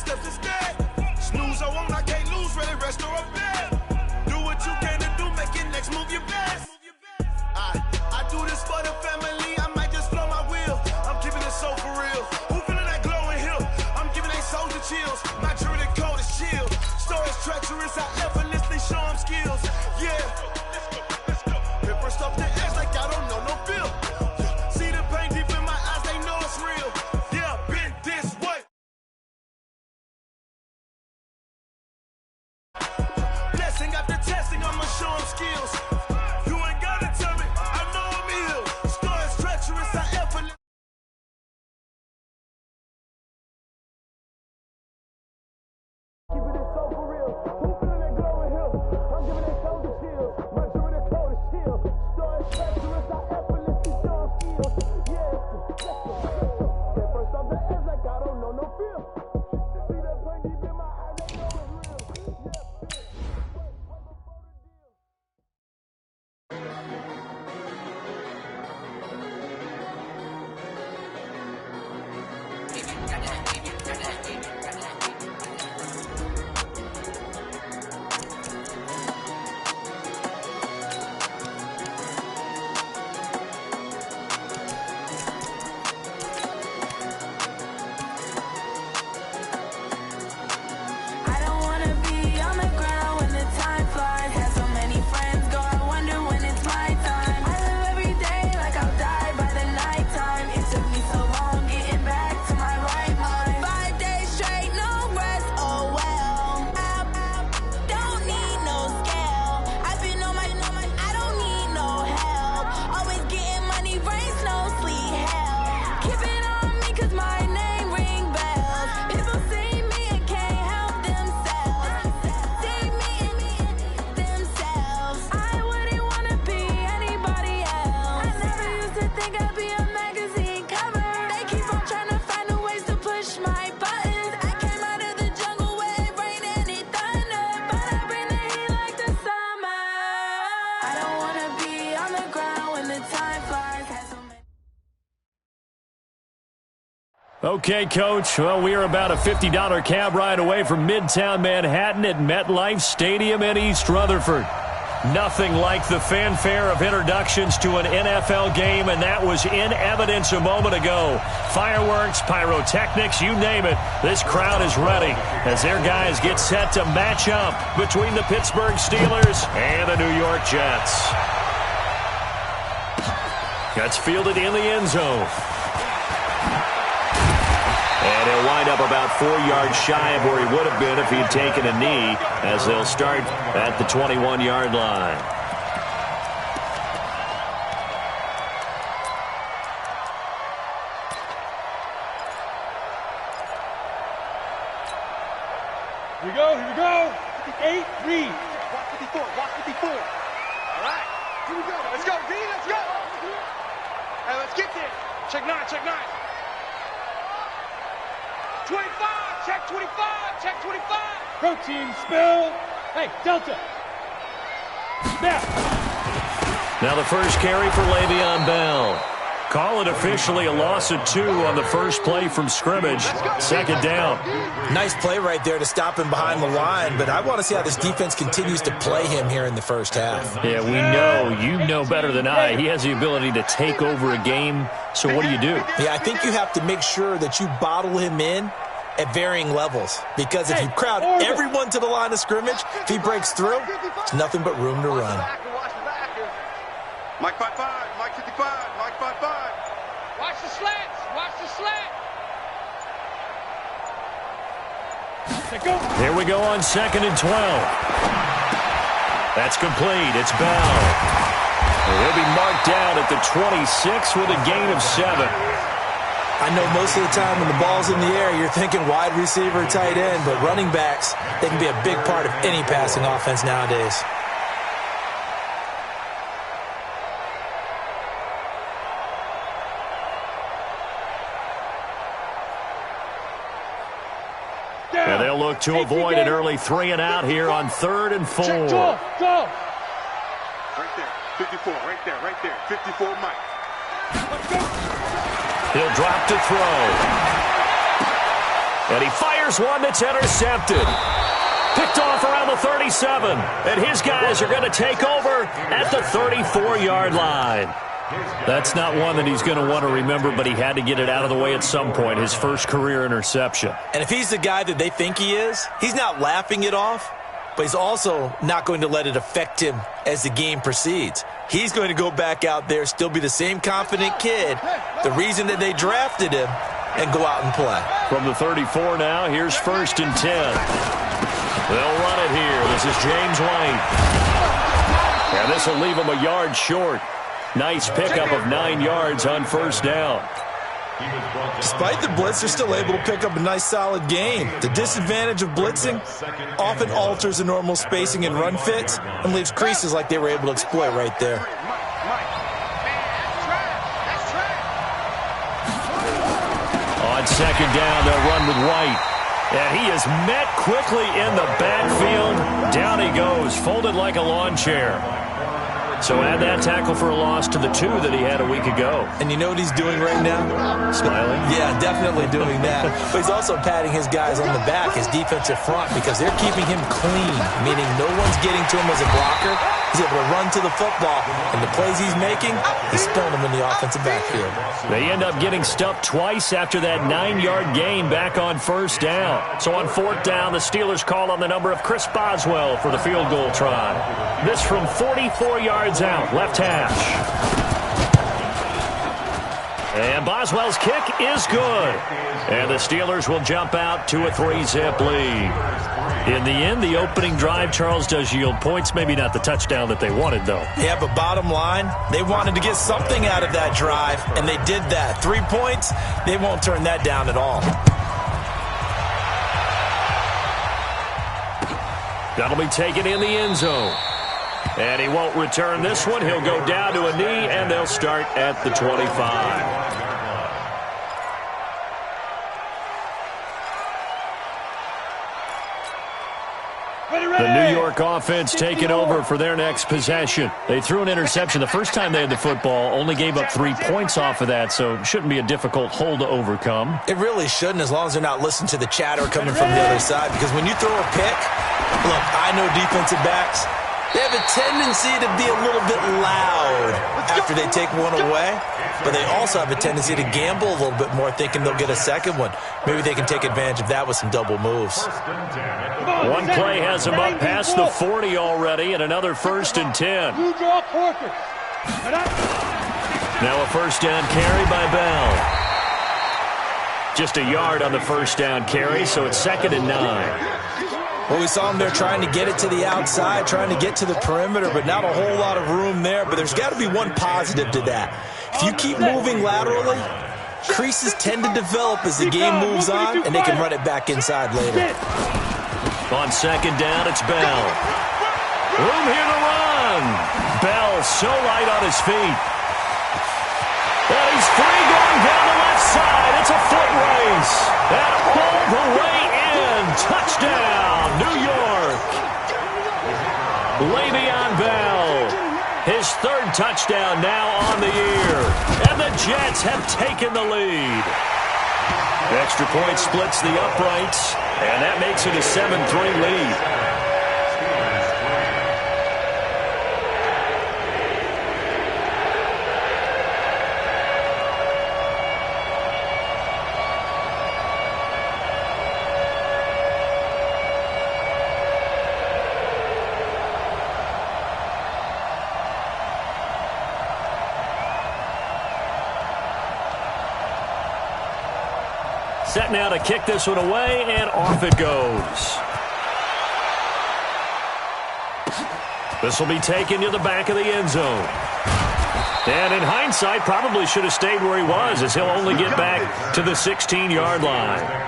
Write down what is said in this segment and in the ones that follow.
steps instead. Snooze, I won't, I can't lose, ready, rest or a bed. Do what you can to do, make your next move your best. I do this for the family, I might just flow my wheel. I'm keeping it so for real. Who feeling that glowing hill? I'm giving they soldier chills. My jury the cold is chill. Stories treacherous, I effortlessly show them skills. Yeah. Paper stuff the edge like I don't know no feel. See the pain deep in my eyes, they know it's real. Yeah, been this way. Blessing after testing, I'ma show them skills. You ain't gotta tell me, I know I'm ill. Stories treacherous, I effortlessly. Keeping it so for real. Who feeling that glowing hill? I'm giving that soldier chills. My jury the cold is chill. Stories treacherous, I effortlessly show them skills. Yeah, at first off the edge like I don't know no feel. See that pain deep in my eyes, they know it's real. I don't wanna be on the ground when the time flies. Had so many friends go, I wonder when it's my time. I live every day like I'll die by the nighttime. It took me so long getting back to my right mind. 5 days straight, no rest, oh well. Don't need no scale. I've been on my, I don't need no help. Always getting money, rain, snow, sleet, hell. Keep it on me 'cause my name ring bells. People see me and can't help themselves. See me and themselves. I wouldn't wanna be anybody else. I never used to think I'd be a magazine cover. They keep on trying to find new ways to push my buttons. I came out of the jungle where it rained and it thunder, but I bring the heat like the summer. I don't wanna be on the ground when the time flies. Had so many. Okay, Coach. Well, we are about a $50 cab ride away from Midtown Manhattan at MetLife Stadium in East Rutherford. Nothing like the fanfare of introductions to an NFL game, and that was in evidence a moment ago. Fireworks, pyrotechnics, you name it. This crowd is ready as their guys get set to match up between the Pittsburgh Steelers and the New York Jets. Gets fielded in the end zone. And he'll wind up about 4 yards shy of where he would have been if he'd taken a knee, as they'll start at the 21-yard line. Here we go. 58, read. Watch 54, watch 54. All right, here we go. Let's go, D, let's go. Hey, let's get there. Check 9, check 9. 25, check 25, check 25. Protein spill. Hey, Delta. Now the first carry for Le'Veon Bell. Call it officially a loss of 2 on the first play from scrimmage. Second down. Nice play right there to stop him behind the line, but I want to see how this defense continues to play him here in the first half. Yeah, we know. You know better than I. He has the ability to take over a game, so what do you do? Yeah, I think you have to make sure that you bottle him in at varying levels, because if you crowd everyone to the line of scrimmage, if he breaks through, it's nothing but room to run. Mike 55, Mike 55, Mike 55. Watch the slants, watch the slant. Here we go on 2nd and 12. That's complete. It's Bell. And he'll be marked down at the 26 with a gain of 7. I know most of the time when the ball's in the air, you're thinking wide receiver, tight end, but running backs, they can be a big part of any passing offense nowadays. And they'll look to avoid an early 3 and out here on 3rd and 4. Check, go. Right there, 54, right there, 54, Mike. Let's go. He'll drop to throw. And he fires one that's intercepted. Picked off around the 37. And his guys are going to take over at the 34-yard line. That's not one that he's going to want to remember, but he had to get it out of the way at some point, his first career interception. And if he's the guy that they think he is, he's not laughing it off, but he's also not going to let it affect him as the game proceeds. He's going to go back out there, still be the same confident kid, the reason that they drafted him, and go out and play. From the 34 now, here's 1st and 10. They'll run it here. This is James White. And this will leave him a yard short. Nice pickup of 9 yards on 1st down. Despite the blitz, they're still able to pick up a nice, solid gain. The disadvantage of blitzing often alters the normal spacing and run fits and leaves creases like they were able to exploit right there. On 2nd down, they'll run with White. And he is met quickly in the backfield. Down he goes, folded like a lawn chair. So add that tackle for a loss to the 2 that he had a week ago. And you know what he's doing right now? Smiling? Yeah, definitely doing that. But he's also patting his guys on the back, his defensive front, because they're keeping him clean, meaning no one's getting to him as a blocker. He's able to run to the football, and the plays he's making, he's spilling them in the offensive backfield. They end up getting stuffed twice after that 9-yard gain back on 1st down. So on 4th down, the Steelers call on the number of Chris Boswell for the field goal try. This from 44 yards out, left hash. And Boswell's kick is good. And the Steelers will jump out to a 3-zip lead. In the end, the opening drive, Charles, does yield points. Maybe not the touchdown that they wanted, though. Yeah, but bottom line, they wanted to get something out of that drive, and they did that. 3 points, they won't turn that down at all. That'll be taken in the end zone. And he won't return this one. He'll go down to a knee, and they'll start at the 25. The New York offense taking over for their next possession. They threw an interception the first time they had the football, only gave up 3 points off of that, so shouldn't be a difficult hole to overcome. It really shouldn't, as long as they're not listening to the chatter coming from the other side, because when you throw a pick, look, I know defensive backs, they have a tendency to be a little bit loud after they take one away, but they also have a tendency to gamble a little bit more, thinking they'll get a second one. Maybe they can take advantage of that with some double moves. One play has them up past the 40 already, and another 1st and 10. Now a 1st down carry by Bell. Just a yard on the 1st down carry, so it's 2nd and 9. Well, we saw them there trying to get it to the outside, trying to get to the perimeter, but not a whole lot of room there. But there's got to be one positive to that. If you keep moving laterally, creases tend to develop as the game moves on, and they can run it back inside later. On 2nd down, it's Bell. Room here to run. Bell so light on his feet. And he's free going down the left side. It's a foot race. And all the way in. Touchdown, New York. Le'Veon Bell. His 3rd touchdown now on the year. And the Jets have taken the lead. Extra point splits the uprights, and that makes it a 7-3 lead. Set now to kick this one away, and off it goes. This will be taken to the back of the end zone. And in hindsight, probably should have stayed where he was, as he'll only get back to the 16-yard line.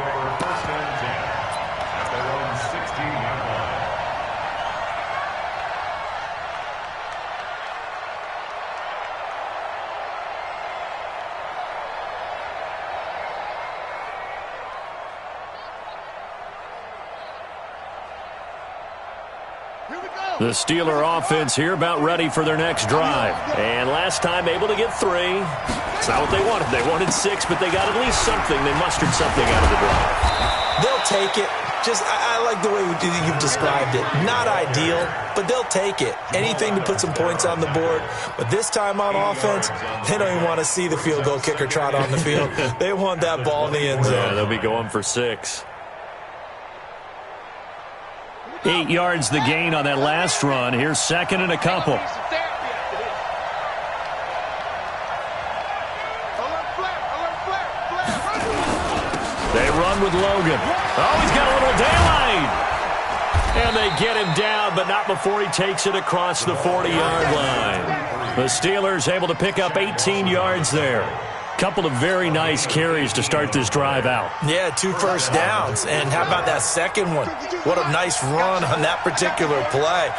The Steeler offense here about ready for their next drive. And last time able to get 3. It's not what they wanted. They wanted 6, but they got at least something. They mustered something out of the drive. take it. I like the way you've described it. Not ideal, but they'll take it. Anything to put some points on the board. But this time on offense, they don't even want to see the field goal kicker trot on the field. They want that ball in the end zone. Yeah, they'll be going for 6. 8 yards the gain on that last run. Here's second and a couple. They run with Logan. Oh, he's got a little daylight. And they get him down, but not before he takes it across the 40-yard line. The Steelers able to pick up 18 yards there. Couple of very nice carries to start this drive out. Yeah, 2 first downs. And how about that second one? What a nice run on that particular play.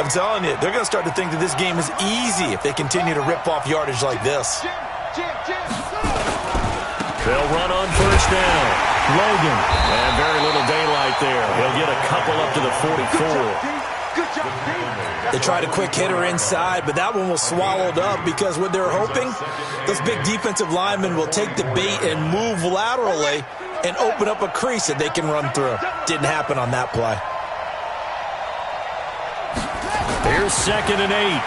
I'm telling you, they're going to start to think that this game is easy if they continue to rip off yardage like this. They'll run on first down. Logan. And very little daylight there. He'll get a couple up to the 44. They tried a quick hitter inside, but that one was swallowed up because what they're hoping, those big defensive linemen will take the bait and move laterally and open up a crease that they can run through. Didn't happen on that play. Here's second and 8.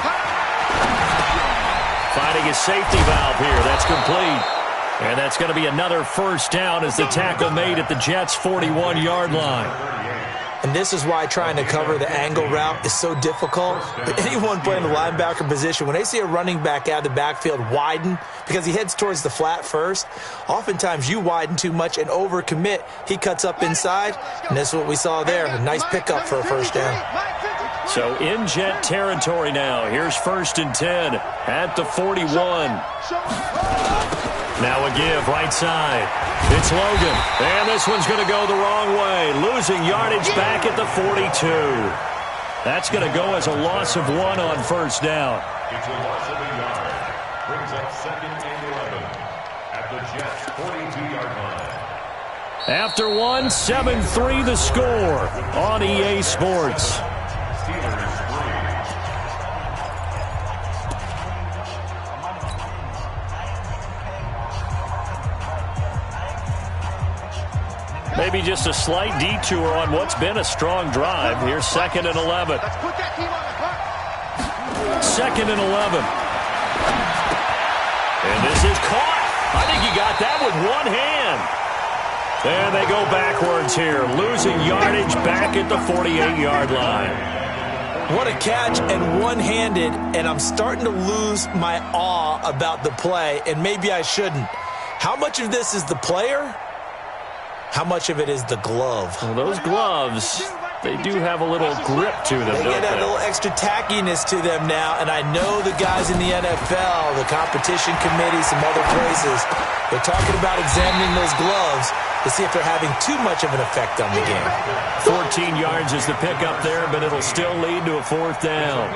Finding a safety valve here. That's complete. And that's going to be another first down as the tackle made at the Jets' 41-yard line. And this is why trying to cover the angle route is so difficult. But anyone playing the linebacker position, when they see a running back out of the backfield widen because he heads towards the flat first, oftentimes you widen too much and overcommit. He cuts up inside, and that's what we saw there. A nice pickup for a first down. So in Jet territory now. Here's first and 10 at the 41. Now a give, right side. It's Logan. And this one's going to go the wrong way. Losing yardage back at the 42. That's going to go as a loss of 1 on first down. It's a loss of a yard. Brings up second and 11 at the Jets' 42-yard line. After 1, 7-3 the score on EA Sports. Steelers 3. Maybe just a slight detour on what's been a strong drive. Here's second and 11. Second and 11. And this is caught. I think he got that with one hand. And they go backwards here, losing yardage back at the 48-yard line. What a catch and one-handed, and I'm starting to lose my awe about the play, and maybe I shouldn't. How much of this is the player? How much of it is the glove? Well, those gloves, they do have a little grip to them, They get a little extra tackiness to them now, and I know the guys in the NFL, the competition committee, some other places, they're talking about examining those gloves to see if they're having too much of an effect on the game. 14 yards is the pickup there, but it'll still lead to a fourth down.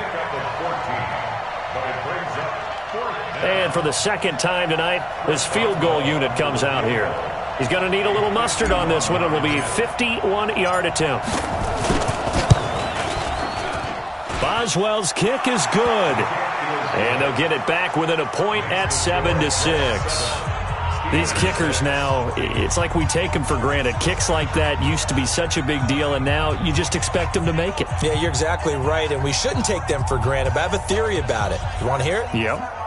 And for the second time tonight, this field goal unit comes out here. He's going to need a little mustard on this one. It will be a 51-yard attempt. Boswell's kick is good. And they'll get it back within a point at 7-6. These kickers now, it's like we take them for granted. Kicks like that used to be such a big deal, and now you just expect them to make it. Yeah, you're exactly right, and we shouldn't take them for granted, but I have a theory about it. You want to hear it? Yep.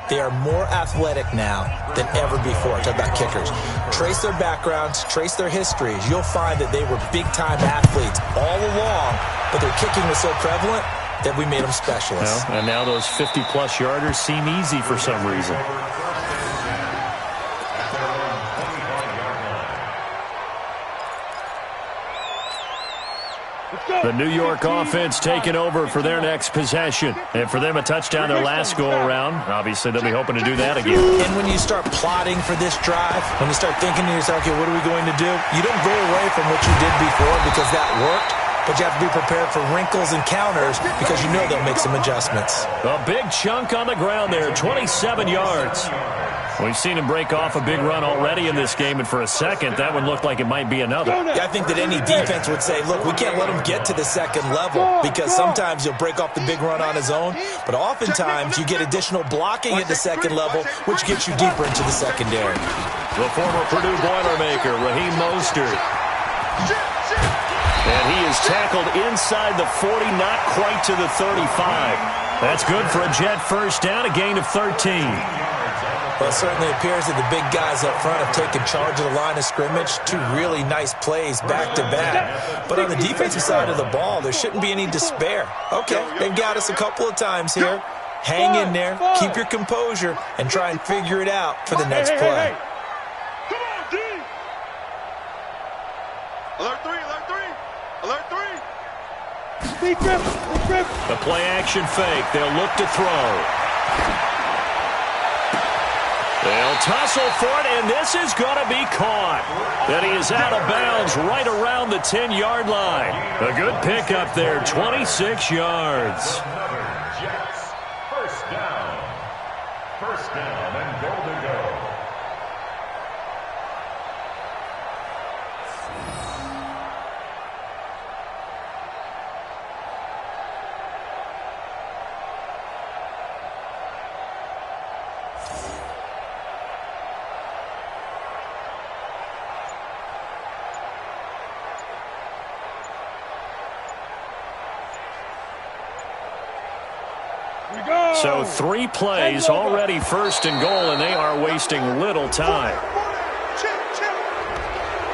They are more athletic now than ever before. Talk about kickers. Trace their backgrounds, trace their histories. You'll find that they were big-time athletes all along, but their kicking was so prevalent that we made them specialists. Well, and now those 50-plus yarders seem easy for some reason. The New York offense taking over for their next possession. And for them, a touchdown their last go-around. Obviously, they'll be hoping to do that again. And when you start plotting for this drive, when you start thinking to yourself, okay, what are we going to do? You don't go away from what you did before because that worked, but you have to be prepared for wrinkles and counters because you know they'll make some adjustments. A big chunk on the ground there, 27 yards. We've seen him break off a big run already in this game, and for a second, that one looked like it might be another. Yeah, I think that any defense would say, look, we can't let him get to the second level because sometimes he'll break off the big run on his own, but oftentimes you get additional blocking at the second level, which gets you deeper into the secondary. The former Purdue Boilermaker, Raheem Mostert. And he is tackled inside the 40, not quite to the 35. That's good for a Jet first down, a gain of 13. Well, it certainly appears that the big guys up front have taken charge of the line of scrimmage. Two really nice plays back-to-back. But on the defensive side of the ball, there shouldn't be any despair. Okay, they've got us a couple of times here. Hang in there, keep your composure, and try and figure it out for the next play. Come on, D! Alert 3, alert 3! Alert 3! Big grip, big grip! The play-action fake. They'll look to throw. They'll tussle for it, and this is going to be caught. Then he is out of bounds right around the 10-yard line. A good pickup there, 26 yards. Jets. First down and goal to go. So 3 plays, already first and goal, and they are wasting little time.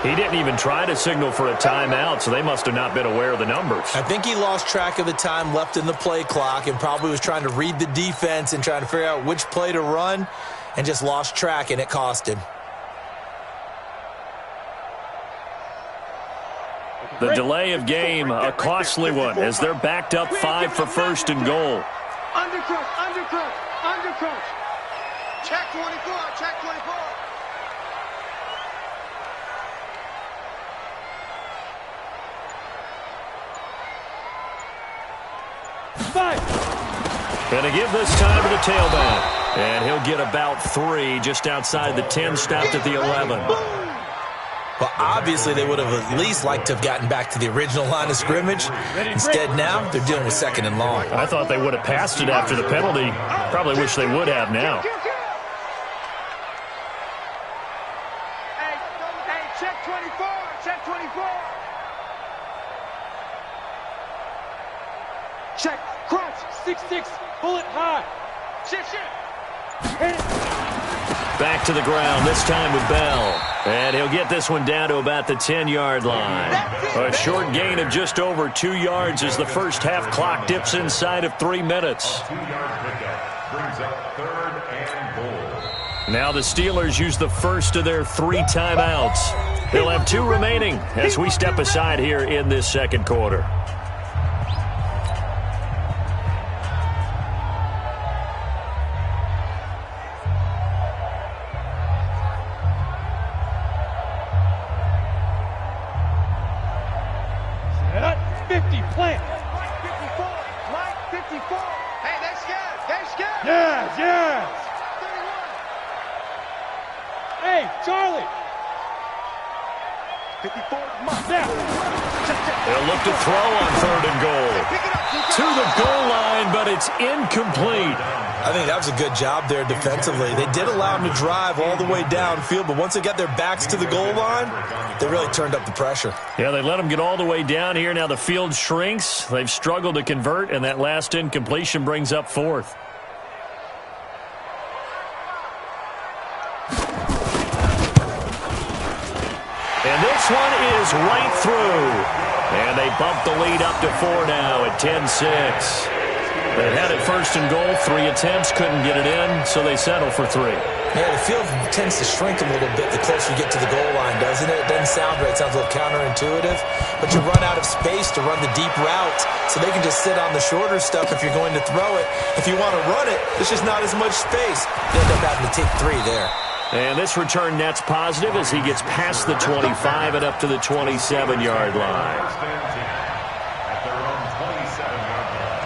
He didn't even try to signal for a timeout, so they must have not been aware of the numbers. I think he lost track of the time left in the play clock and probably was trying to read the defense and trying to figure out which play to run and just lost track, and it cost him. The delay of game, a costly one, as they're backed up 5 for first and goal. Undercrush, undercrush, undercrush. Check 24, check 24. Gonna give this time to the tailback. And he'll get about 3 just outside the 10, stopped at the 11. Well, obviously they would have at least liked to have gotten back to the original line of scrimmage. Instead now, they're dealing with second and long. I thought they would have passed it after the penalty. Probably wish they would have now. Hey, check 24, check 24. Check, crunch, 6-6, bullet high. Shit. Back to the ground, this time with Bell. And he'll get this one down to about the 10-yard line. A short gain of just over 2 yards as the first half clock dips inside of 3 minutes. 2-yard pickup brings up 3rd and goal. Now the Steelers use the first of their 3 timeouts. They'll have 2 remaining as we step aside here in this second quarter. They'll look to throw on 3rd and goal. To the goal line, but it's incomplete. I think that was a good job there defensively. They did allow them to drive all the way downfield, but once they got their backs to the goal line, they really turned up the pressure. Yeah, they let them get all the way down here. Now the field shrinks. They've struggled to convert, and that last incompletion brings up 4th. And this one is right through. And they bump the lead up to 4 now at 10-6. They had it first and goal, 3 attempts, couldn't get it in, so they settle for 3. Yeah, the field tends to shrink a little bit the closer you get to the goal line, doesn't it? It doesn't sound right. It sounds a little counterintuitive. But you run out of space to run the deep routes, so they can just sit on the shorter stuff if you're going to throw it. If you want to run it, there's just not as much space. You end up having to take 3 there. And this return net's positive as he gets past the 25 and up to the 27-yard line. At their own 27-yard line.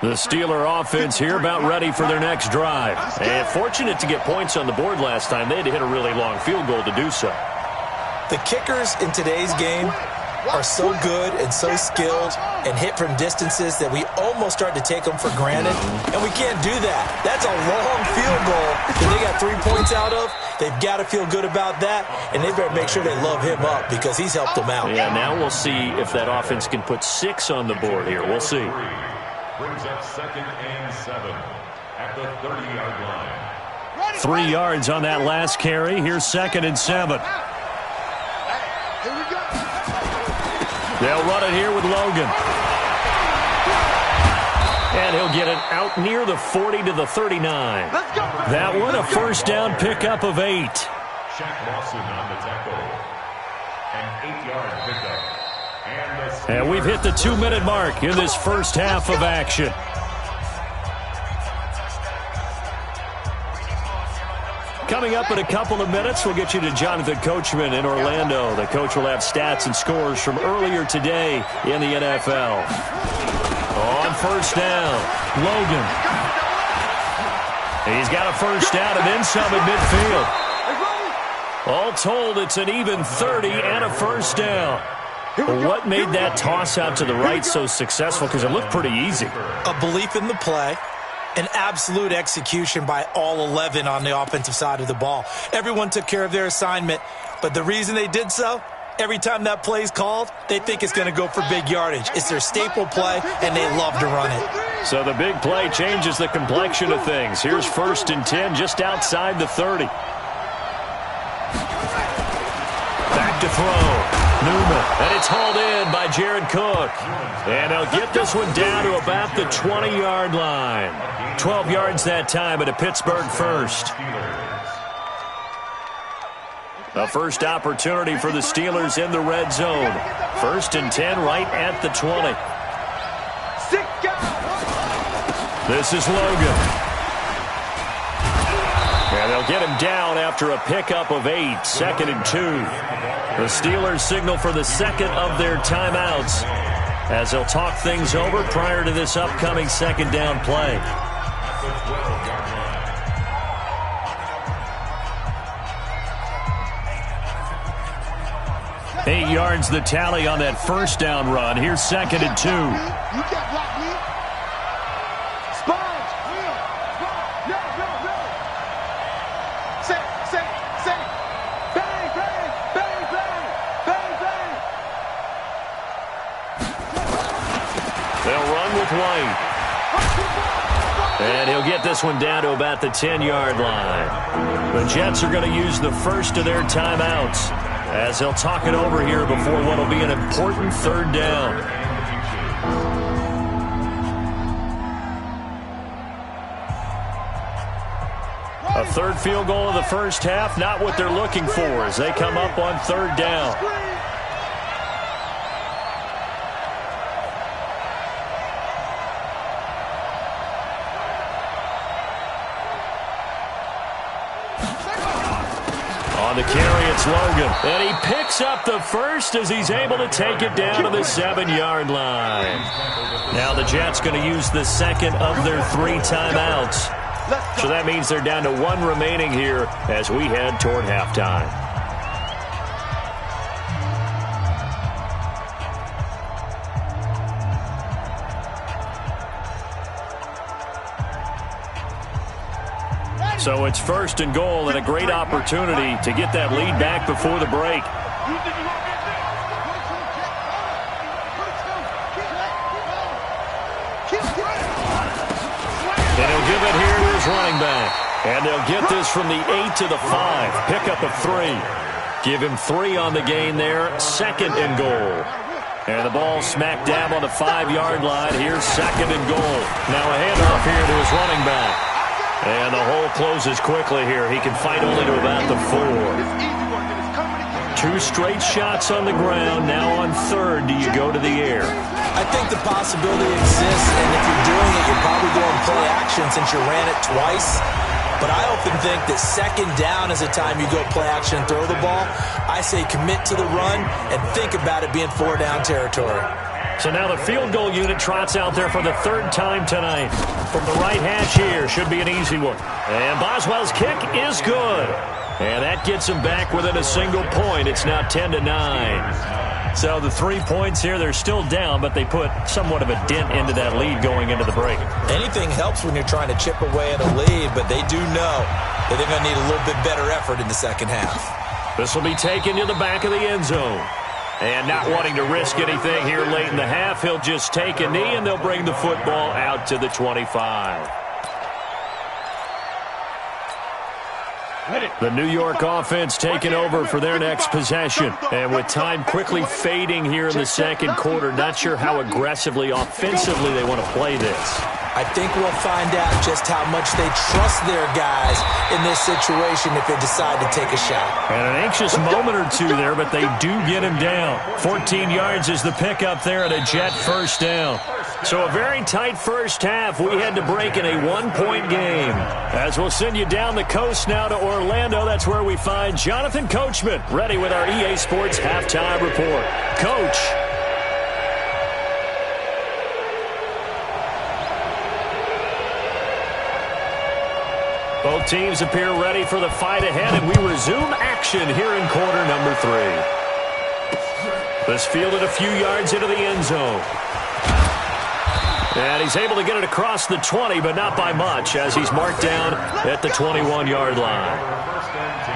The Steeler offense here about ready for their next drive. And fortunate to get points on the board last time. They had to hit a really long field goal to do so. The kickers in today's game are so good and so skilled and hit from distances that we almost start to take them for granted, and we can't do that. That's a long field goal that they got 3 points out of. They've got to feel good about that, and they better make sure they love him up because he's helped them out. Yeah, now we'll see if that offense can put 6 on the board here. We'll see. Brings up 2nd and 7 at the 30-yard line. 3 yards on that last carry. Here's 2nd and 7. They'll run it here with Logan. And he'll get it out near the 40 to the 39. That one, a first down pickup of 8. Shaq Lawson on the tackle. An 8-yard pickup. And we've hit the 2-minute mark in this first half of action. Coming up in a couple of minutes, we'll get you to Jonathan Coachman in Orlando. The coach will have stats and scores from earlier today in the NFL. On first down, Logan. He's got a first down and then some at midfield. All told, it's an even 30 and a first down. What made that toss out to the right so successful? Because it looked pretty easy. A belief in the play. An absolute execution by all 11 on the offensive side of the ball. Everyone took care of their assignment, but the reason they did so, every time that play's called, they think it's going to go for big yardage. It's their staple play, and they love to run it. So the big play changes the complexion of things. Here's 1st and 10 just outside the 30. Back to throw. Newman, and it's hauled in by Jared Cook. And they'll get this one down to about the 20-yard line. 12 yards that time at a Pittsburgh first. A first opportunity for the Steelers in the red zone. 1st and 10 right at the 20. This is Logan. And they'll get him down after a pickup of 8. 2nd and 2. The Steelers signal for the second of their timeouts as they'll talk things over prior to this upcoming second down play. Eight yards the tally on that first down run. Here's 2nd and 2. And he'll get this one down to about the 10-yard line. The Jets are going to use the first of their timeouts as they'll talk it over here before what will be an important 3rd down. A 3rd field goal of the first half, not what they're looking for as they come up on 3rd down. On the carry, it's Logan. And he picks up the first as he's able to take it down to the 7-yard line. Now the Jets going to use the second of their 3 timeouts. So that means they're down to 1 remaining here as we head toward halftime. So it's 1st and goal and a great opportunity to get that lead back before the break. And he'll give it here to his running back. And they'll get this from the 8 to the 5. Pickup of 3. Give him 3 on the gain there. 2nd and goal. And the ball smack dab on the 5-yard line. Here's 2nd and goal. Now a handoff here to his running back. And the hole closes quickly here. He can fight only to about the 4. 2 straight shots on the ground. Now on 3rd, do you go to the air? I think the possibility exists, and if you're doing it, you're probably going play action since you ran it twice. But I often think that 2nd down is the time you go play action and throw the ball. I say commit to the run and think about it being 4-down territory. So now the field goal unit trots out there for the 3rd time tonight. From the right hash here, should be an easy one. And Boswell's kick is good. And that gets him back within a single point. It's now 10-9. So the 3 points here, they're still down, but they put somewhat of a dent into that lead going into the break. Anything helps when you're trying to chip away at a lead, but they do know that they're going to need a little bit better effort in the second half. This will be taken to the back of the end zone. And not wanting to risk anything here late in the half, he'll just take a knee, and they'll bring the football out to the 25. The New York offense taking over for their next possession. And with time quickly fading here in the second quarter, not sure how aggressively, offensively they want to play this. I think we'll find out just how much they trust their guys in this situation if they decide to take a shot. And an anxious moment or two there, but they do get him down. 14 yards is the pickup there at a Jet first down. So a very tight first half. We had to break in a one-point game. As we'll send you down the coast now to Orlando, that's where we find Jonathan Coachman, ready with our EA Sports Halftime Report. Coach. Both teams appear ready for the fight ahead, and we resume action here in quarter number 3. This fielded a few yards into the end zone. And he's able to get it across the 20, but not by much, as he's marked down at the 21-yard line. First and 10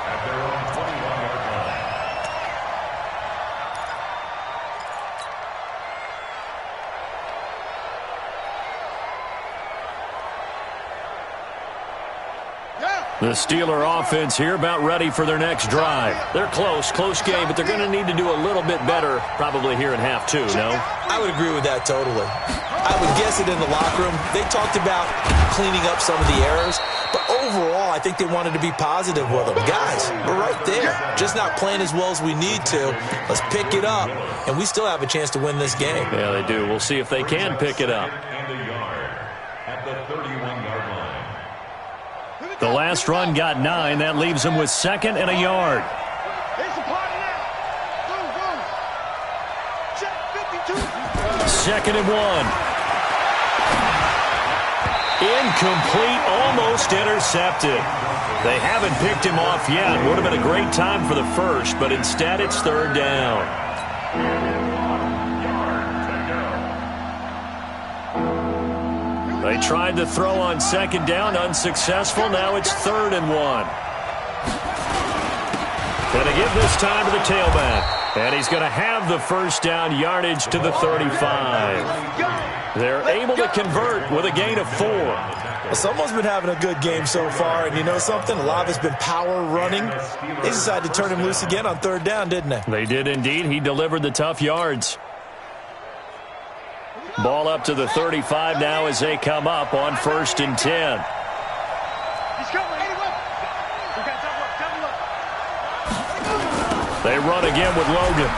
at their own 21-yard line. The Steeler offense here about ready for their next drive. They're close game, but they're going to need to do a little bit better probably here in half 2, no? I would agree with that totally. I would guess it in the locker room. They talked about cleaning up some of the errors, but overall I think they wanted to be positive with them. Guys, we're right there. Just not playing as well as we need to. Let's pick it up, and we still have a chance to win this game. Yeah, they do. We'll see if they can pick it up. And a yard at the 31-yard line. The last run got 9. That leaves them with second and a yard. Second and 1. Incomplete, almost intercepted. They haven't picked him off yet. Would have been a great time for the first, but instead it's third down. They tried to throw on second down, unsuccessful. Now it's third and 1. Going to give this time to the tailback. And he's going to have the first down, yardage to the 35. They're able to convert with a gain of 4. Well, someone's been having a good game so far, and you know something? A lot of it's been power running. They decided to turn him loose again on third down, didn't they? They did indeed. He delivered the tough yards. Ball up to the 35 now as they come up on first and 10. They run again with Logan.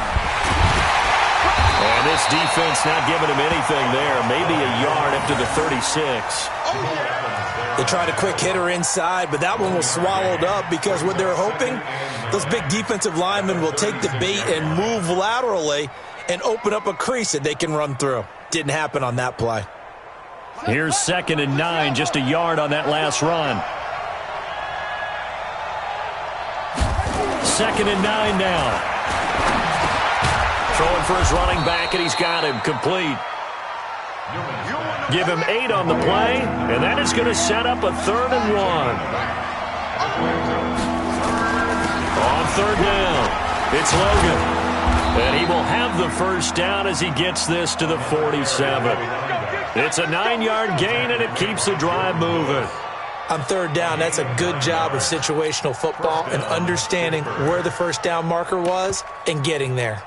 And this defense not giving him anything there. Maybe a yard up to the 36. They tried a quick hitter inside, but that one was swallowed up because what they're hoping, those big defensive linemen will take the bait and move laterally and open up a crease that they can run through. Didn't happen on that play. Here's second and 9, just a yard on that last run. Second and 9 now. Throwing for his running back, and he's got him complete. Give him 8 on the play, and that is going to set up a third and 1. On third down, it's Logan. And he will have the first down as he gets this to the 47. It's a 9-yard gain, and it keeps the drive moving. On third down, that's a good job of situational football and understanding where the first down marker was and getting there.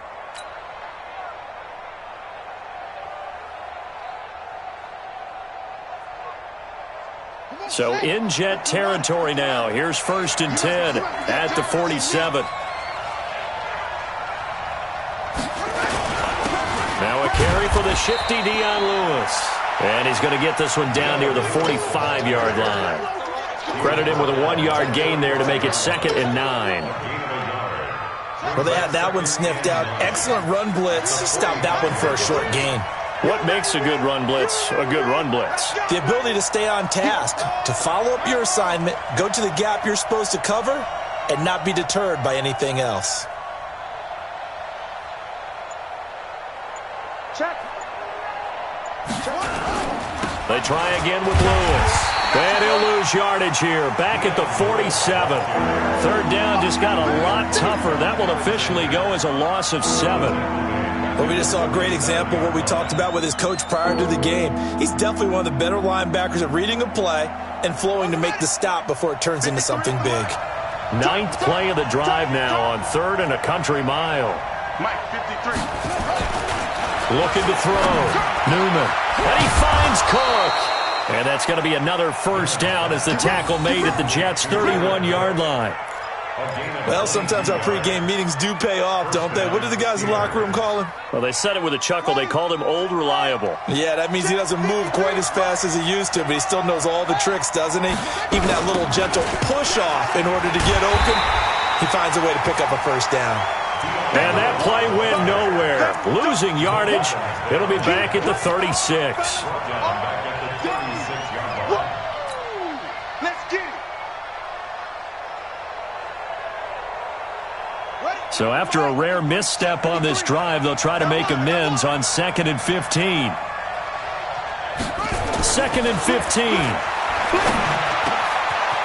So in Jet territory now. Here's first and 10 at the 47. Now a carry for the shifty Dion Lewis. And he's going to get this one down near the 45-yard line. Credit him with a 1-yard gain there to make it second and 9. Well, they had that one sniffed out. Excellent run blitz. Stopped that one for a short gain. What makes a good run blitz a good run blitz? The ability to stay on task, to follow up your assignment, go to the gap you're supposed to cover, and not be deterred by anything else. They try again with Lewis. And he'll lose yardage here. Back at the 47. Third down just got a lot tougher. That will officially go as a loss of 7. Well, we just saw a great example of what we talked about with his coach prior to the game. He's definitely one of the better linebackers at reading a play and flowing to make the stop before it turns into something big. 9th play of the drive now on 3rd and a country mile. Mike, 53. Looking to throw. Newman. And he finds Cook. And that's going to be another first down as the tackle made at the Jets' 31-yard line. Well, sometimes our pregame meetings do pay off, don't they? What do the guys in the locker room call him? Well, they said it with a chuckle. They called him Old Reliable. Yeah, that means he doesn't move quite as fast as he used to, but he still knows all the tricks, doesn't he? Even that little gentle push-off in order to get open, he finds a way to pick up a first down. And that play went nowhere. Losing yardage. It'll be back at the 36. So after a rare misstep on this drive, they'll try to make amends on 2nd and 15. 2nd and 15.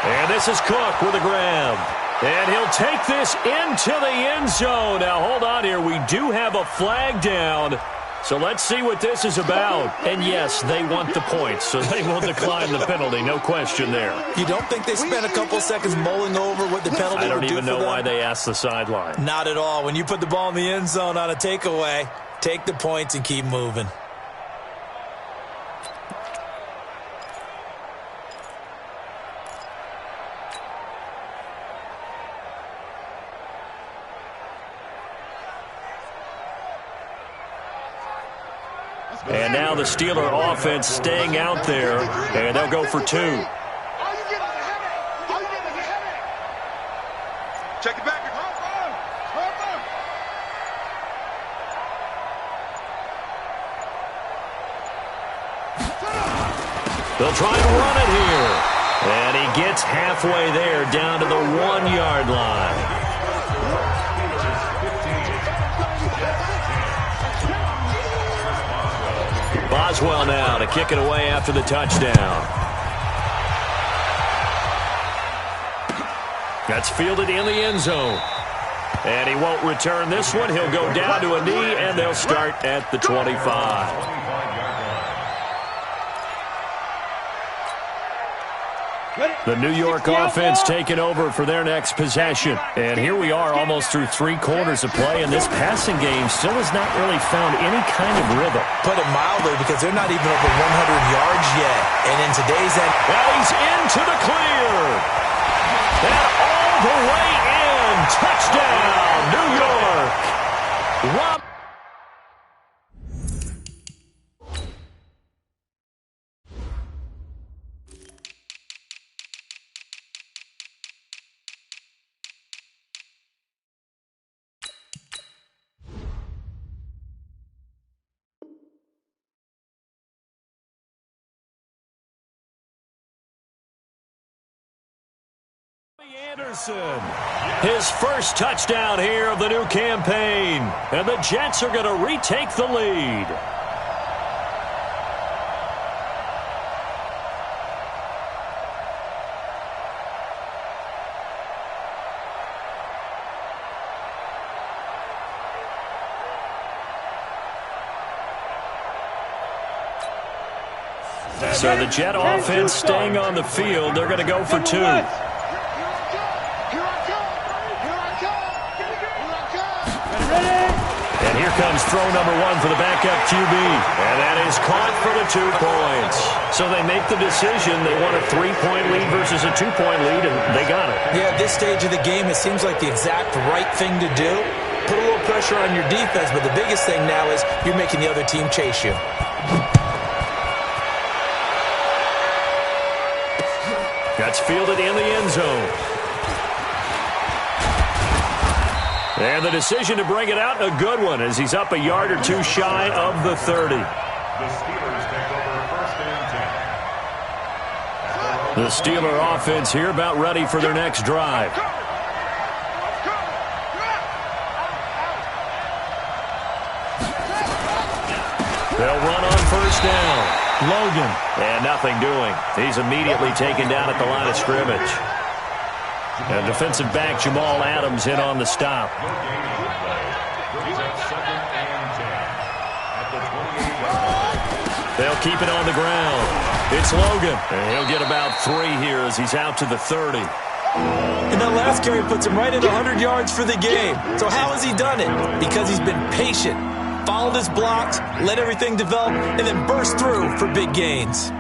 And this is Cook with a grab. And he'll take this into the end zone. Now, hold on here. We do have a flag down. So let's see what this is about. And, yes, they want the points, so they will decline the penalty. No question there. You don't think they spent a couple seconds mulling over what the penalty would do for them? I don't even know why they asked the sideline. Not at all. When you put the ball in the end zone on a takeaway, take the points and keep moving. And now the Steeler offense staying out there, and they'll go for 2. Check it back. They'll try and run it here. And he gets halfway there down to the 1-yard line. Boswell now to kick it away after the touchdown. That's fielded in the end zone. And he won't return this one. He'll go down to a knee, and they'll start at the 25. The New York offense taking over for their next possession. And here we are almost through 3 quarters of play, and this passing game still has not really found any kind of rhythm. Put it mildly, because they're not even over 100 yards yet. And in today's end... Well, he's into the clear. And all the way in. Touchdown, New York. Rob. Anderson, his first touchdown here of the new campaign. And the Jets are going to retake the lead. So the Jet offense staying on the field. They're going to go for 2. And here comes throw number 1 for the backup QB. And that is caught for the 2 points. So they make the decision. They want a 3-point lead versus a 2-point lead, and they got it. Yeah, at this stage of the game, it seems like the exact right thing to do. Put a little pressure on your defense, but the biggest thing now is you're making the other team chase you. That's fielded in the end zone. And the decision to bring it out, a good one, as he's up a yard or 2 shy of the 30. The Steelers take over 1st and 10. The Steeler offense here about ready for their next drive. They'll run on 1st down. Logan. And nothing doing. He's immediately taken down at the line of scrimmage. And defensive back Jamal Adams in on the stop. They'll keep it on the ground. It's Logan. And he'll get about 3 here as he's out to the 30. And that last carry puts him right at 100 yards for the game. So how has he done it? Because he's been patient, followed his blocks, let everything develop, and then burst through for big gains.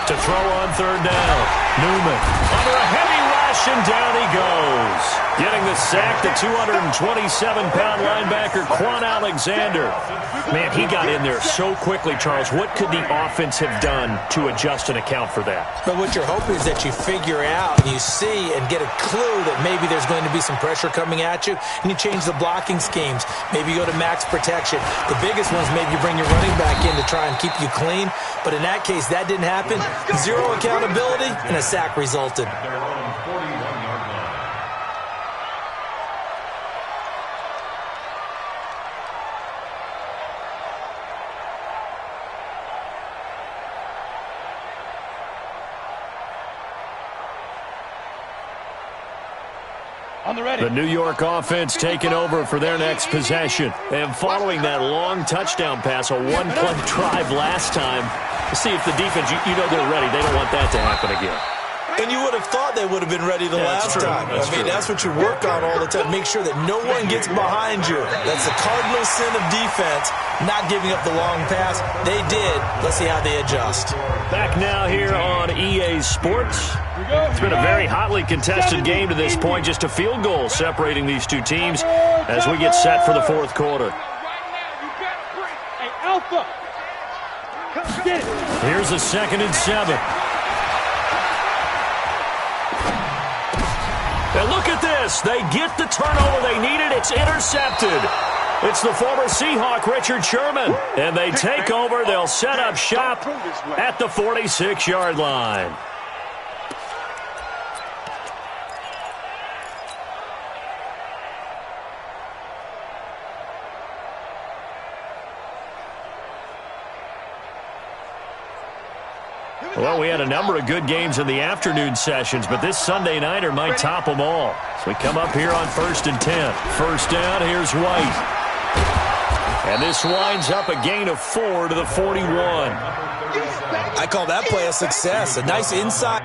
To throw on third down. Newman under a heavy rush, and down he goes. Getting the sack, the 227-pound linebacker, Quan Alexander. Man, he got in there so quickly, Charles. What could the offense have done to adjust and account for that? But what you're hoping is that you figure out and you see and get a clue that maybe there's going to be some pressure coming at you, and you change the blocking schemes. Maybe you go to max protection. The biggest ones, maybe you bring your running back in to try and keep you clean. But in that case, that didn't happen. Zero accountability, and a sack resulted. The New York offense taking over for their next possession. And following that long touchdown pass, a one-play drive last time, to see if the defense, you know they're ready. They don't want that to happen again. And you would have thought they would have been ready the last time. That's what you work on all the time. Make sure that no one gets behind you. That's the cardinal sin of defense, not giving up the long pass. They did. Let's see how they adjust. Back now here on EA Sports. It's been a very hotly contested game to this point. Just a field goal separating these two teams as we get set for the fourth quarter. Here's a 2nd and 7. And look at this. They get the turnover they needed. It's intercepted. It's the former Seahawk, Richard Sherman. And they take over. They'll set up shop at the 46-yard line. Well, we had a number of good games in the afternoon sessions, but this Sunday nighter might top them all. So we come up here on 1st and 10. First down, here's White. And this winds up a gain of 4 to the 41. I call that play a success. A nice inside.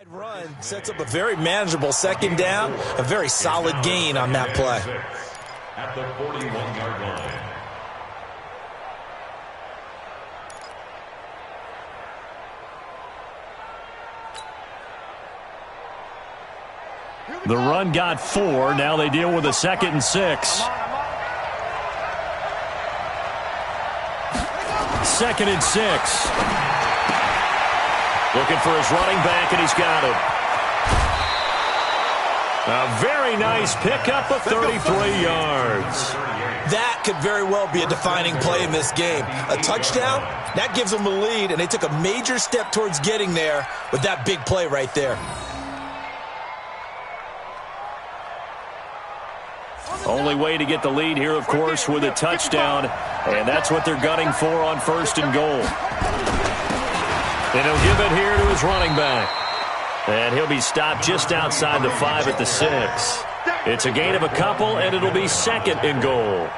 Run sets up a very manageable 2nd down, a very solid gain on that play. At the 41-yard line. The run got 4. Now they deal with a 2nd and 6. 2nd and 6. Looking for his running back, and he's got him. A very nice pickup of 33 yards. That could very well be a defining play in this game. A touchdown, that gives them a lead, and they took a major step towards getting there with that big play right there. Only way to get the lead here, of course, with a touchdown, and that's what they're gunning for on 1st and goal. And he'll give it here to his running back. And he'll be stopped just outside the 5 at the 6. It's a gain of a couple, and it'll be 2nd and goal.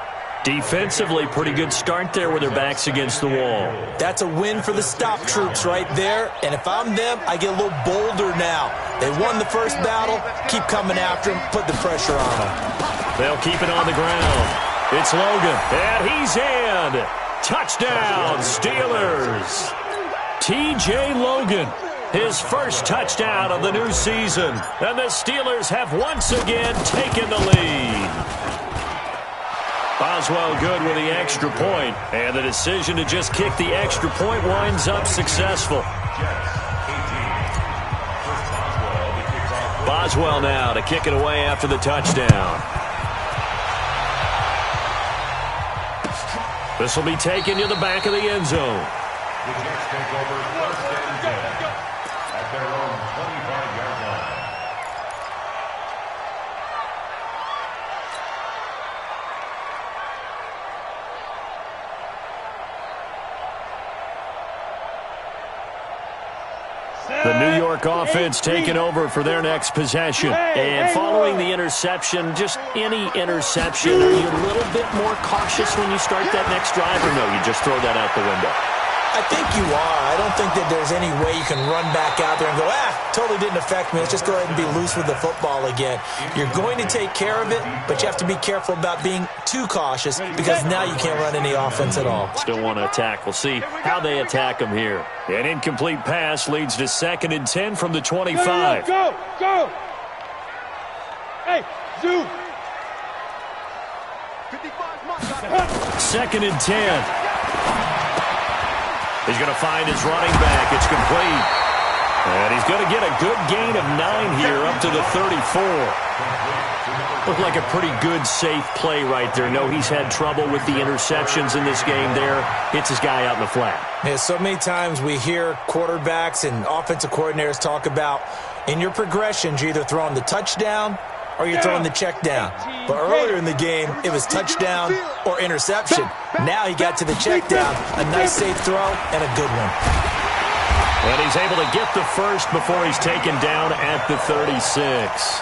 Defensively, pretty good start there with their backs against the wall. That's a win for the stop troops right there. And if I'm them, I get a little bolder now. They won the first battle. Keep coming after them. Put the pressure on them. They'll keep it on the ground. It's Logan, and he's in. Touchdown, Steelers. T.J. Logan, his first touchdown of the new season. And the Steelers have once again taken the lead. Boswell good with the extra point, and the decision to just kick the extra point winds up successful. Boswell now to kick it away after the touchdown. This will be taken to the back of the end zone. The Jets take over first and 10 at their own 25-yard line. The New York offense taking over for their next possession. And following the interception, just any interception, are you a little bit more cautious when you start that next drive, or no, you just throw that out the window? I think you are. I don't think that there's any way you can run back out there and go, totally didn't affect me. Let's just go ahead and be loose with the football again. You're going to take care of it, but you have to be careful about being too cautious because now you can't run any offense at all. Still want to attack. We'll see how they attack them here. An incomplete pass leads to 2nd and 10 from the 25. Go! Hey, zoom! 2nd and 10. He's going to find his running back. It's complete. And he's going to get a good gain of 9 here up to the 34. Looked like a pretty good, safe play right there. No, he's had trouble with the interceptions in this game there. Hits his guy out in the flat. Yeah, so many times we hear quarterbacks and offensive coordinators talk about in your progressions, you're either throwing the touchdown or you're throwing the check down. But earlier in the game, it was touchdown or interception. Now he got to the check down. A nice safe throw and a good one. And he's able to get the first before he's taken down at the 36.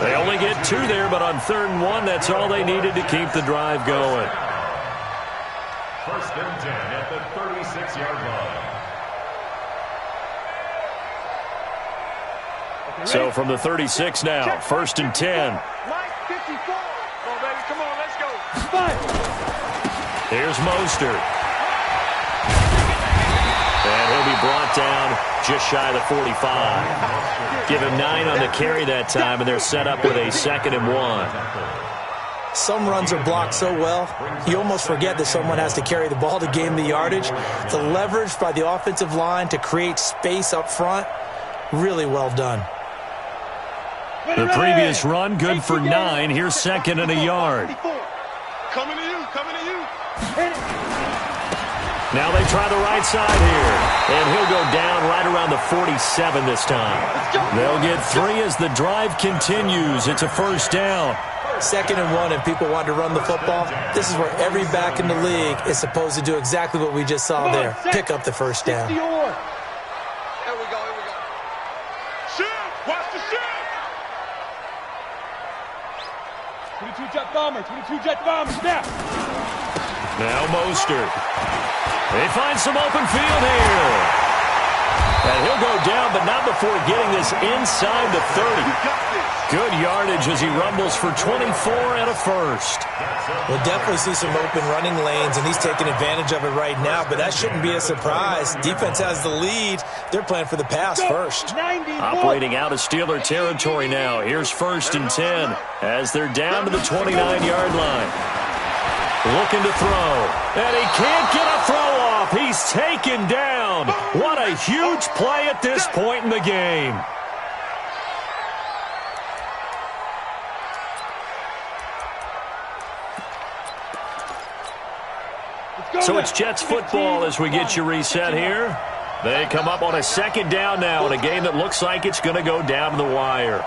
They only get 2 there, but on 3rd and 1, that's all they needed to keep the drive going. First and 10 at the 36-yard line. So from the 36 now, 1st and 10. Mike, 54. Come on, baby. Come on, let's go. Here's Mostert. And he'll be brought down just shy of the 45. Give him 9 on the carry that time, and they're set up with a 2nd and 1. Some runs are blocked so well, you almost forget that someone has to carry the ball to gain the yardage. The leverage by the offensive line to create space up front, really well done. The previous run, good for 9. Here's 2nd and a yard. Coming to you. Now they try the right side here. And he'll go down right around the 47 this time. They'll get 3 as the drive continues. It's a 1st down. 2nd and 1, and people want to run the football. This is where every back in the league is supposed to do exactly what we just saw there. Pick up the 1st down. Here we go. Shoot! Watch the shoot! 22 jet bombers, now! Now Mostert. They find some open field here. And he'll go down, but not before getting this inside the 30. Good yardage as he rumbles for 24 and a 1st. We'll definitely see some open running lanes, and he's taking advantage of it right now, but that shouldn't be a surprise. Defense has the lead. They're playing for the pass first. Operating out of Steeler territory now. Here's 1st and 10 as they're down to the 29-yard line. Looking to throw, and he can't get a throw off. He's taken down. What a huge play at this point in the game. So it's Jets football as we get you reset here. They come up on a 2nd down now in a game that looks like it's going to go down to the wire.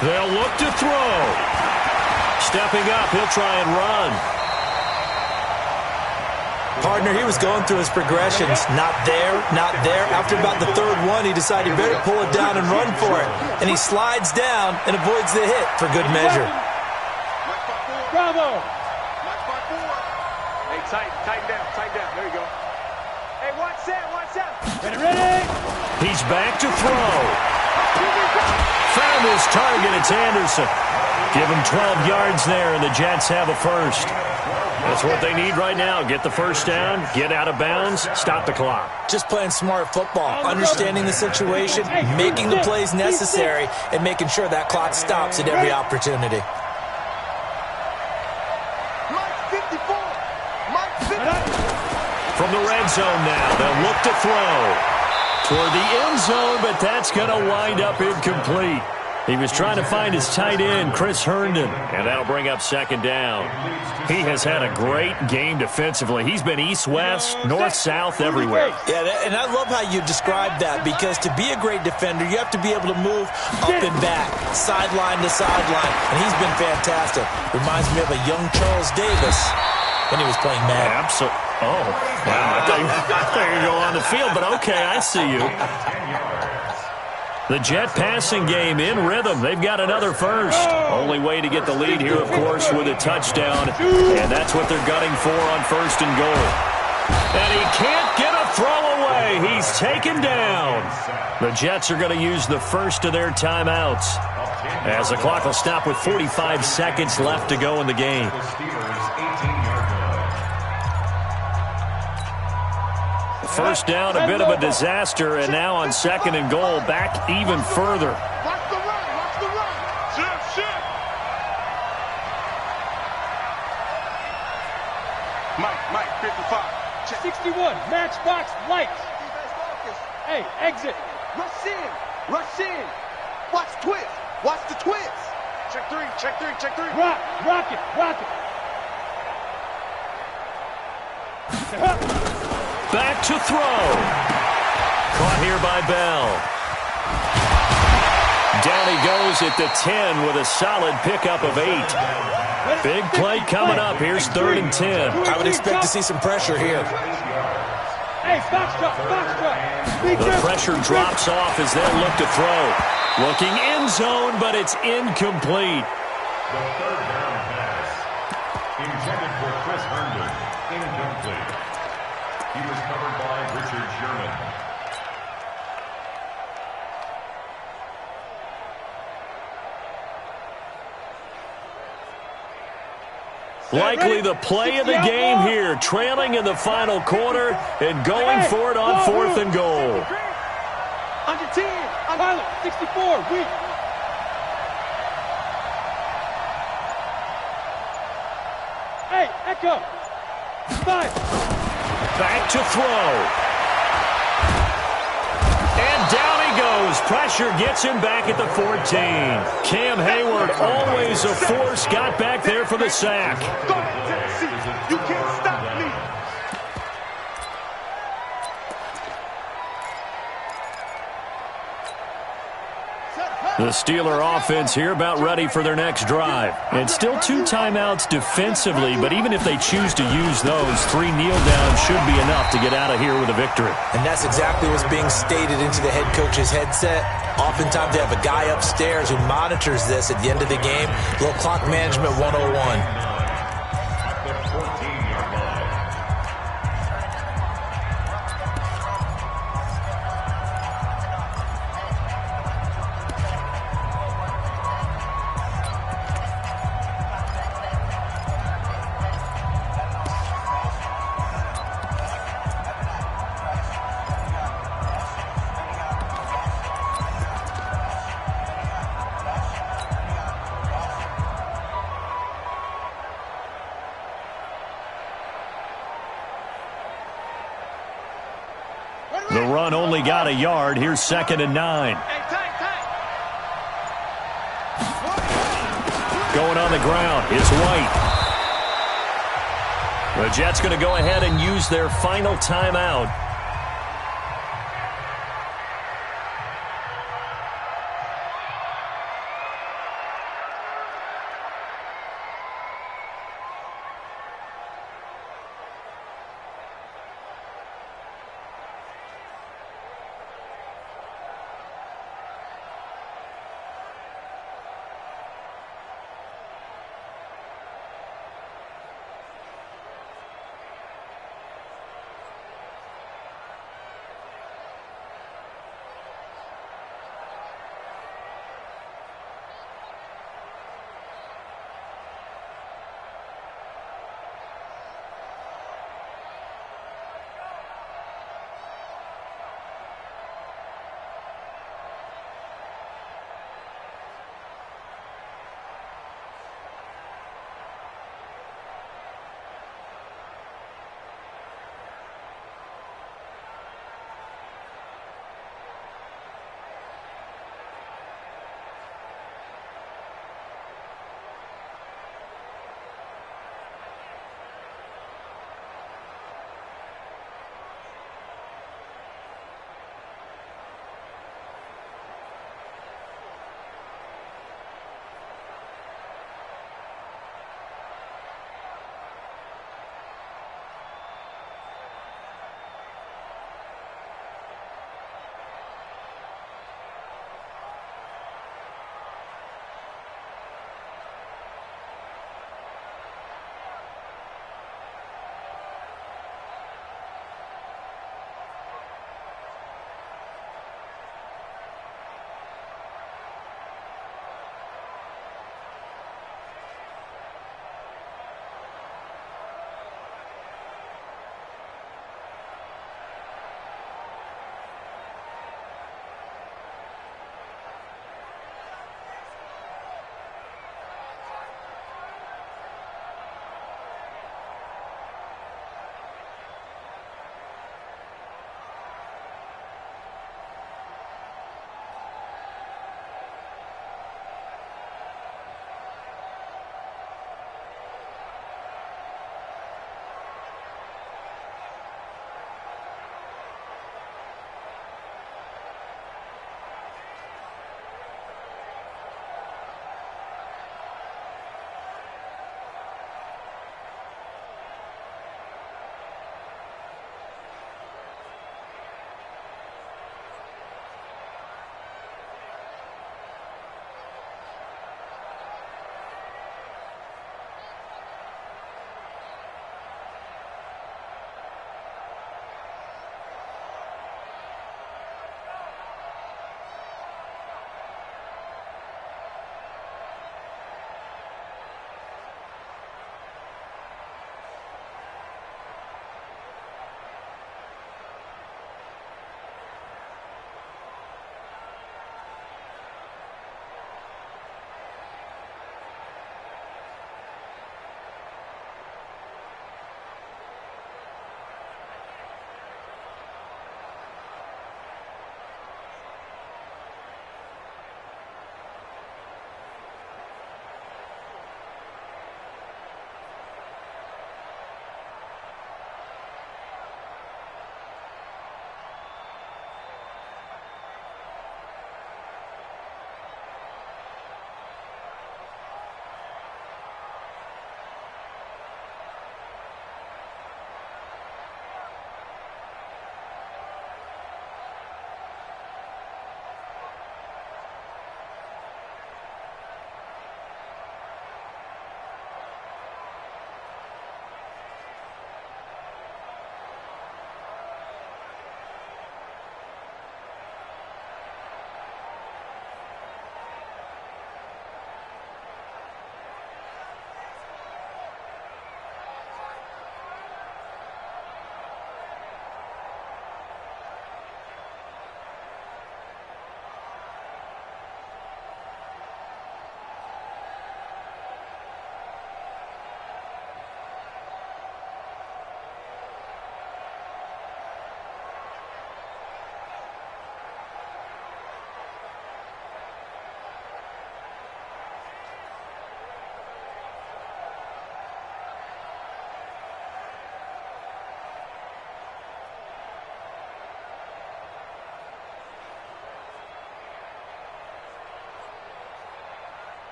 They'll look to throw. Stepping up, he'll try and run. Partner, he was going through his progressions. Not there, not there. After about the 3rd one, he decided he better pull it down and run for it. And he slides down and avoids the hit for good measure. Bravo! Hey, tighten down. There you go. Hey, watch that. Ready? He's back to throw. found his target. It's Anderson. Give him 12 yards there, and the Jets have a first. That's what they need right now. Get the first down, get out of bounds, stop the clock. Just playing smart football, understanding the situation, making the plays necessary, and making sure that clock stops at every opportunity. From the red zone now, they'll look to throw toward the end zone, but that's going to wind up incomplete. He was trying to find his tight end, Chris Herndon, and that'll bring up second down. He has had a great game defensively. He's been east-west, north-south, everywhere. Yeah, and I love how you described that, because to be a great defender, you have to be able to move up and back, sideline to sideline, and he's been fantastic. Reminds me of a young Charles Davis when he was playing Madden. Absolutely. Oh, wow. I thought you go on the field, but okay, I see you. The Jet passing game in rhythm. They've got another first. Only way to get the lead here, of course, with a touchdown. And that's what they're gunning for on first and goal. And he can't get a throw away. He's taken down. The Jets are going to use the first of their timeouts, as the clock will stop with 45 seconds left to go in the game. First down, a bit of a disaster, and now on second and goal, back even further. Watch the run, watch the run. Shift. Mike, 55. Check. 61, matchbox, lights. Hey, exit. Rush in. Watch the twist. Check three. Rock it. Back to throw. Caught here by Bell. Down he goes at the 10 with a solid pickup of 8. Big play coming up. Here's 3rd and 10. I would expect to see some pressure here. Hey, box drop. The pressure drops off as they look to throw. Looking end zone, but it's incomplete. The third down pass. Intended for Chris Herndon. Incomplete. He was covered by Richard Sherman. Likely the play of the game here, trailing in the final quarter and going for it on 4th and goal. Under 10, pilot, 64, weak. Hey, echo. 5. Back to throw. And down he goes. Pressure gets him back at the 14. Cam Hayward, always a force, got back there for the sack. Go ahead, Tennessee. You can't stop me. The Steeler offense here about ready for their next drive. And still 2 timeouts defensively, but even if they choose to use those, 3 kneel downs should be enough to get out of here with a victory. And that's exactly what's being stated into the head coach's headset. Oftentimes they have a guy upstairs who monitors this at the end of the game. Little clock management 101. The run only got a yard. Here's 2nd and 9. Going on the ground is White. The Jets going to go ahead and use their final timeout.